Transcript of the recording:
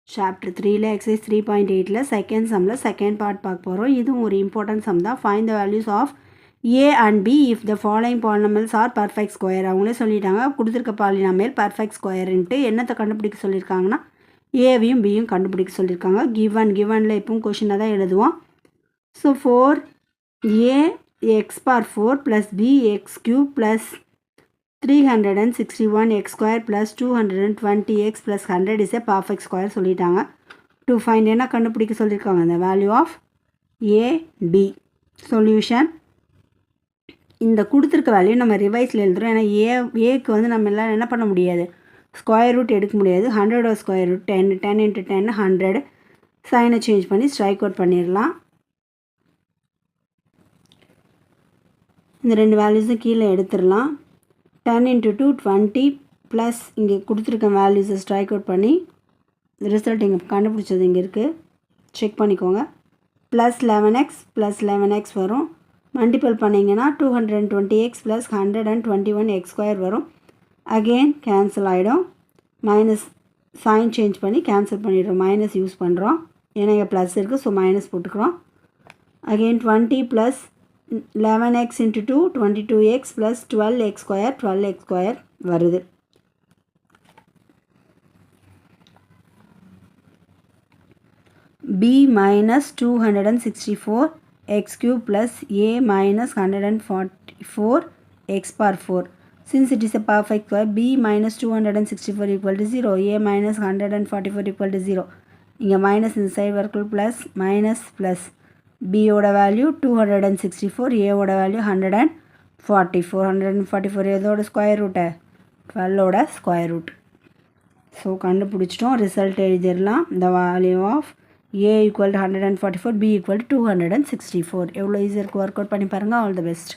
Chapter 3 exercise 3.8 second sum second part பார்க்க போகிறோம். இதுவும் ஒரு இம்பார்ட்டன்ட் சம் தான். Find the values of a and b if the following polynomials are perfect square. அவங்களே சொல்லிட்டாங்க கொடுத்துருக்க பாலினாமியல் பர்ஃபெக்ட் ஸ்கொயர்ன்ட்டு என்னத்தை கண்டுபிடிக்க சொல்லியிருக்காங்கன்னா ஏவையும் பியும் கண்டுபிடிக்க சொல்லியிருக்காங்க. கிவனில் எப்பவும் கொஷினாக தான் எழுதுவோம். So 4a x power 4 plus b x cube plus 361 x square plus 220 x plus 100 is a perfect square சொல்லிட்டாங்க. to find என்ன கண்டுபிடிக்க சொல்லியிருக்காங்க the value of a b solution. இந்த கொடுத்துருக்க வேல்யூ நம்ம ரிவைஸில் எழுதுகிறோம். ஏன்னா ஏக்கு வந்து நம்ம எல்லாம் என்ன பண்ண முடியாது, ஸ்கொயர் ரூட் எடுக்க முடியாது. 100 ஸ்கொயர் ரூட் 10 into 10 100. சைனை சேஞ்ச் பண்ணி ஸ்ட்ரைக் அவுட் பண்ணிடலாம். இந்த ரெண்டு வேல்யூஸும் கீழே எடுத்துடலாம். 10 into 2 20 ப்ளஸ் இங்கே கொடுத்துருக்க வேல்யூஸை ஸ்ட்ரைக் அவுட் பண்ணி ரிசல்ட் இங்கே கண்டுபிடிச்சது இங்கே இருக்குது, செக் பண்ணிக்கோங்க. ப்ளஸ் 11x வரும். மல்டிபிள் பண்ணிங்கன்னா 220x ப்ளஸ் 121x ஸ்கொயர் வரும். அகெயின் கேன்சல் ஆகிடும். மைனஸ் சைன் சேஞ்ச் பண்ணி கேன்சல் பண்ணிடுறோம். மைனஸ் யூஸ் பண்ணுறோம் ஏன்னா இங்கே ப்ளஸ் இருக்குது, ஸோ மைனஸ் போட்டுக்கிறோம். Again 20 plus 11x into 2 22x plus 12x square வருது. b minus 264 x cube plus a minus 144 x power 4. Since it is a perfect square, b minus 264 equal to 0, a minus 144 equal to 0. இங்கே minus இந்த side வரக்குள் plus minus plus. b ஓட value 264, a ஓட value 144 எதோட square ரூட்டை 12ஓட square root. So கண்டுபிடிச்சிட்டோம். Result எழுதிடலாம். the value of a equal to 144, b equal to 264. எவ்வளோ ஈஸியாக இருக்குது, ஒர்க் அவுட் பண்ணி பாருங்கள். All the best.